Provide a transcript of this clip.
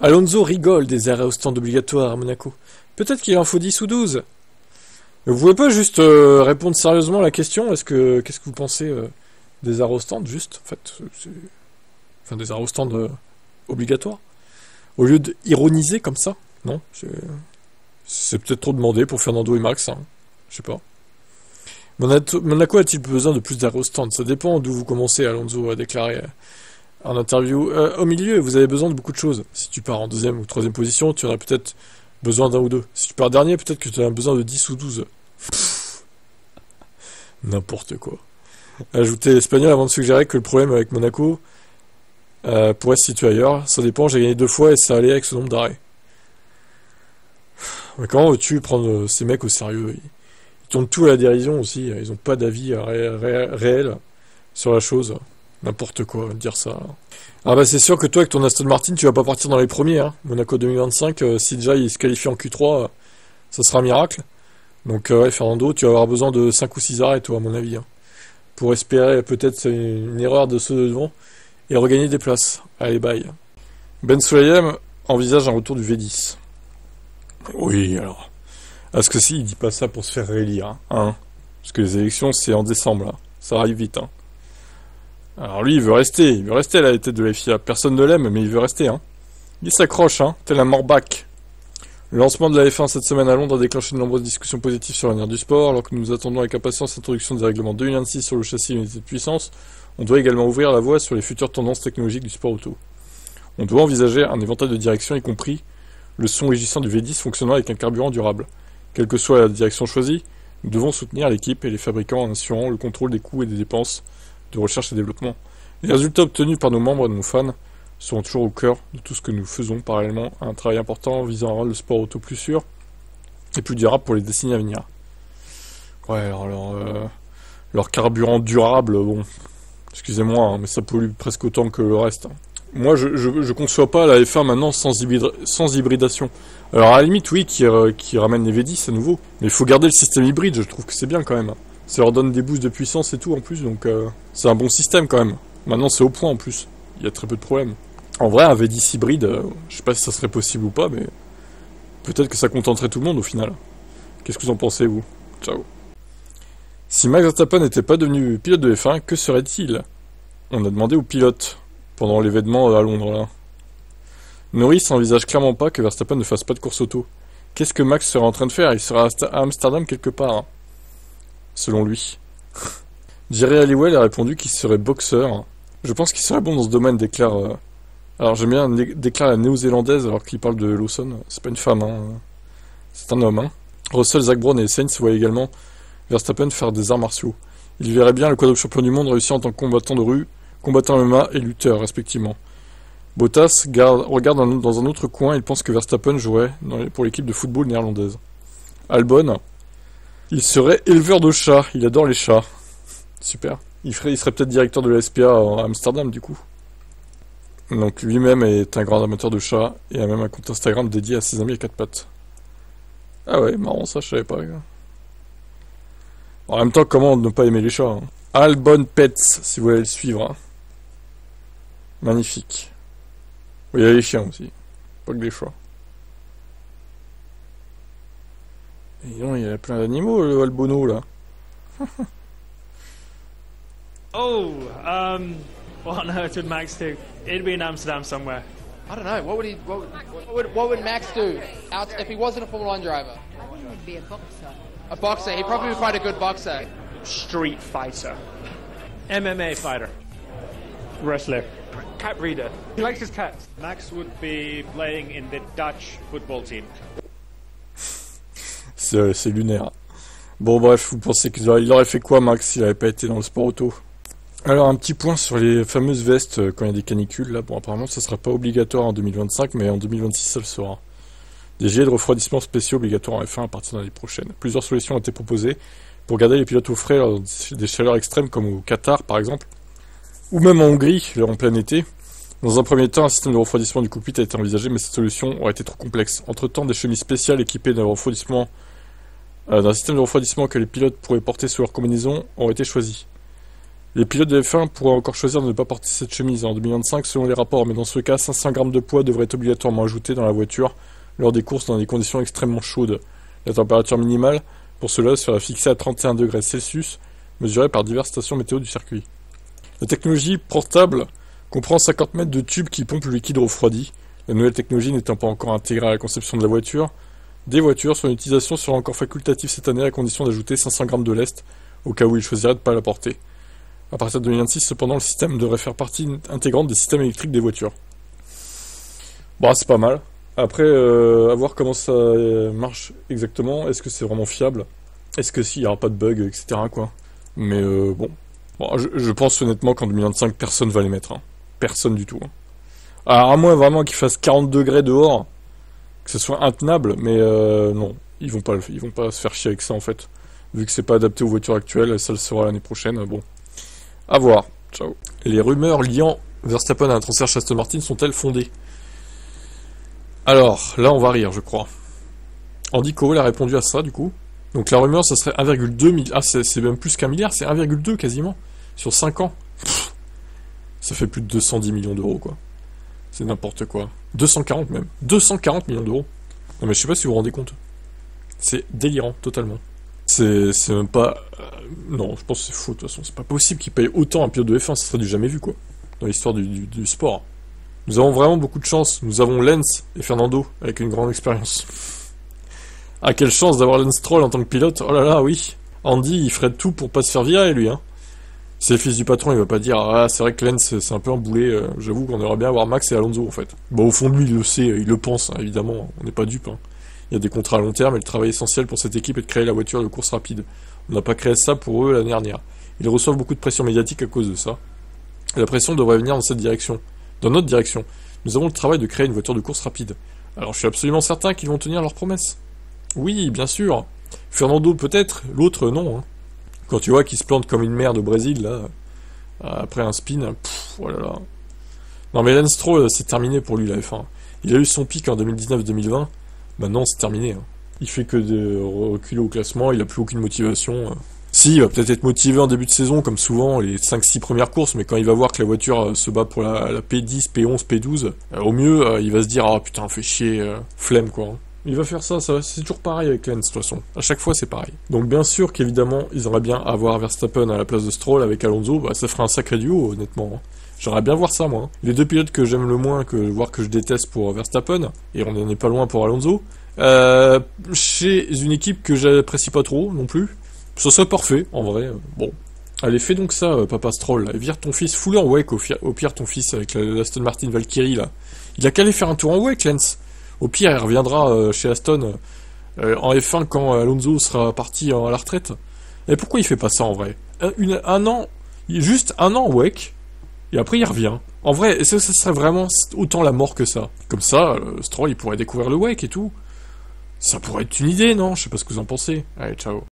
Alonso rigole des arrêts au stand obligatoires à Monaco. Peut-être qu'il en faut 10 ou 12. Vous pouvez pas juste répondre sérieusement à la question? Qu'est-ce que vous pensez des arrêts au stand, juste, en fait, enfin des arrêts au stand obligatoires? Au lieu d'ironiser comme ça? Non, c'est peut-être trop demandé pour Fernando et Max, hein. Je sais pas. Monaco a-t-il besoin de plus d'arrêts au stand? Ça dépend d'où vous commencez, Alonso a déclaré en interview. Au milieu, vous avez besoin de beaucoup de choses. Si tu pars en deuxième ou troisième position, tu en as peut-être besoin d'un ou deux. Si tu pars dernier, peut-être que tu as besoin de 10 ou 12. N'importe quoi. Ajouter l'espagnol avant de suggérer que le problème avec Monaco pourrait se situer ailleurs. Ça dépend, j'ai gagné 2 fois et ça allait avec ce nombre d'arrêts. Mais comment veux-tu prendre ces mecs au sérieux? Ils tournent tout à la dérision aussi. Ils ont pas d'avis réel sur la chose. N'importe quoi, dire ça. Ah bah c'est sûr que toi avec ton Aston Martin tu vas pas partir dans les premiers, hein. Monaco 2025, si déjà il se qualifie en Q3, ça sera un miracle. Donc ouais Fernando, tu vas avoir besoin de 5 ou 6 arrêts toi à mon avis, hein, pour espérer peut-être une erreur de ceux de devant et regagner des places. Allez bye. Ben Sulayem envisage un retour du V10. Oui alors. Est-ce que si il dit pas ça pour se faire réélire, hein? Parce que les élections c'est en décembre là. Ça arrive vite, hein. Alors lui, il veut rester à la tête de la FIA. Personne ne l'aime, mais il veut rester, hein. Il s'accroche, hein, tel un morbac. Le lancement de la F1 cette semaine à Londres a déclenché de nombreuses discussions positives sur l'avenir du sport. Alors que nous attendons avec impatience l'introduction des règlements 2026 sur le châssis et l'unité de puissance, on doit également ouvrir la voie sur les futures tendances technologiques du sport auto. On doit envisager un éventail de directions, y compris le son régissant du V10 fonctionnant avec un carburant durable. Quelle que soit la direction choisie, nous devons soutenir l'équipe et les fabricants en assurant le contrôle des coûts et des dépenses de recherche et développement. Les résultats obtenus par nos membres et nos fans seront toujours au cœur de tout ce que nous faisons parallèlement à un travail important visant à rendre le sport auto plus sûr et plus durable pour les décennies à venir. Ouais, alors leur carburant durable, bon, excusez-moi, hein, mais ça pollue presque autant que le reste, hein. Moi, je conçois pas la F1 maintenant sans hybridation. Alors, à la limite, oui, qui ramène les V10 à nouveau. Mais il faut garder le système hybride, je trouve que c'est bien quand même. Ça leur donne des boosts de puissance et tout en plus, donc c'est un bon système quand même. Maintenant, c'est au point en plus. Il y a très peu de problèmes. En vrai, un V10 hybride, je sais pas si ça serait possible ou pas, mais peut-être que ça contenterait tout le monde au final. Qu'est-ce que vous en pensez, vous? Ciao. Si Max Verstappen n'était pas devenu pilote de F1, que serait-il? On a demandé aux pilotes pendant l'événement à Londres, là. Norris n'envisage clairement pas que Verstappen ne fasse pas de course auto. Qu'est-ce que Max serait en train de faire? Il sera à Amsterdam quelque part, hein, selon lui. Jerry Halliwell a répondu qu'il serait boxeur. Je pense qu'il serait bon dans ce domaine, déclare... Alors j'aime bien, déclare la néo-zélandaise alors qu'il parle de Lawson. C'est pas une femme, hein. C'est un homme, hein. Russell, Zach Brown et Sainz voient également Verstappen faire des arts martiaux. Il verrait bien le quadruple champion du monde réussir en tant que combattant de rue, combattant MMA et lutteur, respectivement. Bottas regarde dans un autre coin, il pense que Verstappen jouerait pour l'équipe de football néerlandaise. Albon, il serait éleveur de chats, il adore les chats. Super. Il serait peut-être directeur de la SPA à Amsterdam, du coup. Donc lui-même est un grand amateur de chats, et a même un compte Instagram dédié à ses amis à 4 pattes. Ah ouais, marrant ça, je savais pas. En même temps, comment ne pas aimer les chats, hein. Albon Pets, si vous voulez le suivre, hein. Magnifique. Oui, il y a les chiens aussi. Pas que des chats. Et non, il y a plein d'animaux, le Albono, là. What on earth would Max do? He'd be in Amsterdam somewhere. I don't know. What would Max do if he wasn't a Formula 1 driver? I think he'd be a boxer. A boxer. He'd probably be quite a good boxer. Street fighter. MMA fighter. Wrestler. Cat breeder. He likes his cats. Max would be playing in the Dutch football team. C'est lunaire. Bon bref, vous pensez qu'il aurait fait quoi Max s'il avait pas été dans le sport auto? Alors un petit point sur les fameuses vestes quand il y a des canicules. Là, bon apparemment ça sera pas obligatoire en 2025, mais en 2026 ça le sera. Des gilets de refroidissement spéciaux obligatoires en F1 à partir de l'année prochaine. Plusieurs solutions ont été proposées pour garder les pilotes au frais lors des chaleurs extrêmes comme au Qatar par exemple, ou même en Hongrie, en plein été. Dans un premier temps, un système de refroidissement du cockpit a été envisagé, mais cette solution aurait été trop complexe. Entre-temps, des chemises spéciales équipées d'un système de refroidissement que les pilotes pourraient porter sous leur combinaison ont été choisies. Les pilotes de F1 pourraient encore choisir de ne pas porter cette chemise en 2025 selon les rapports, mais dans ce cas, 500 grammes de poids devraient être obligatoirement ajoutés dans la voiture lors des courses dans des conditions extrêmement chaudes. La température minimale, pour cela, sera fixée à 31 degrés Celsius, mesurée par diverses stations météo du circuit. La technologie portable comprend 50 mètres de tubes qui pompent le liquide refroidi. La nouvelle technologie n'étant pas encore intégrée à la conception de la voiture, des voitures, son utilisation sera encore facultative cette année à condition d'ajouter 500 grammes de lest, au cas où il choisirait de ne pas la porter. À partir de 2026, cependant, le système devrait faire partie intégrante des systèmes électriques des voitures. Bon, c'est pas mal. Après, à voir comment ça marche exactement. Est-ce que c'est vraiment fiable? Est-ce que s'il n'y aura pas de bug, etc. quoi. Mais bon. Je pense honnêtement qu'en 2025, personne va les mettre. Hein. Personne du tout. Hein. Alors, à moins vraiment qu'il fasse 40 degrés dehors, que ce soit intenable, mais non. Ils vont pas se faire chier avec ça, en fait. Vu que c'est pas adapté aux voitures actuelles, ça le sera l'année prochaine. Bon. À voir. Ciao. Les rumeurs liant Verstappen à un transfert chez Aston Martin sont-elles fondées? Alors, là on va rire, je crois. Andy Cowell a répondu à ça, du coup. Donc la rumeur, ça serait 1,2 milliard. Ah, c'est même plus qu'un milliard, c'est 1,2 quasiment. Sur 5 ans. Pff, ça fait plus de 210 millions d'euros, quoi. C'est n'importe quoi. 240 même. 240 millions d'euros. Non mais je sais pas si vous vous rendez compte. C'est délirant, totalement. C'est même pas... non, je pense que c'est faux, de toute façon. C'est pas possible qu'ils payent autant un pilote de F1, ça serait du jamais vu, quoi. Dans l'histoire du sport. Nous avons vraiment beaucoup de chance. Nous avons Lance et Fernando, avec une grande expérience. Ah, quelle chance d'avoir Lance Stroll en tant que pilote. Oh là là, oui. Andy, il ferait tout pour pas se faire virer, lui, hein. C'est le fils du patron, il va pas dire « Ah, c'est vrai que Lance, c'est un peu emboulé. J'avoue qu'on aimerait bien avoir Max et Alonso, en fait. » Bon, au fond de lui, il le sait, il le pense, hein, évidemment. On n'est pas dupes, hein. Il y a des contrats à long terme et le travail essentiel pour cette équipe est de créer la voiture de course rapide. On n'a pas créé ça pour eux l'année dernière. Ils reçoivent beaucoup de pression médiatique à cause de ça. Et la pression devrait venir dans cette direction. Dans notre direction. Nous avons le travail de créer une voiture de course rapide. Alors je suis absolument certain qu'ils vont tenir leurs promesses. Oui, bien sûr. Fernando peut-être, l'autre non. Hein. Quand tu vois qu'il se plante comme une merde au Brésil, là, après un spin, oh là là. Non mais Lance Stroll, c'est terminé pour lui la F1. Il a eu son pic en 2019-2020. Maintenant, c'est terminé. Hein. Il fait que de reculer au classement, il a plus aucune motivation. Si, il va peut-être être motivé en début de saison, comme souvent, les 5-6 premières courses, mais quand il va voir que la voiture se bat pour la P10, P11, P12, au mieux, il va se dire « Ah putain, fait chier, flemme quoi. Hein. » Il va faire ça, c'est toujours pareil avec Lance, de toute façon. À chaque fois, c'est pareil. Donc bien sûr qu'évidemment, ils auraient bien à avoir Verstappen à la place de Stroll avec Alonso, bah ça ferait un sacré duo, honnêtement. Hein. J'aimerais bien voir ça, moi. Hein. Les deux pilotes que j'aime le moins, voire que je déteste pour Verstappen, et on n'en est pas loin pour Alonso, chez une équipe que j'apprécie pas trop, non plus, ça serait parfait, en vrai. Bon. Allez, fais donc ça, papa Stroll, là. Vire ton fils, fous-le en wake, au pire, ton fils, avec l'Aston Martin Valkyrie, là. Il a qu'à aller faire un tour en wake, Lance. Au pire, il reviendra chez Aston en F1 quand Alonso sera parti à la retraite. Et pourquoi il fait pas ça, en vrai? Un an, juste un an en wake, et après il revient. En vrai, ça serait vraiment autant la mort que ça. Comme ça, Stroll, il pourrait découvrir le wake et tout. Ça pourrait être une idée, non? Je sais pas ce que vous en pensez. Allez, ciao.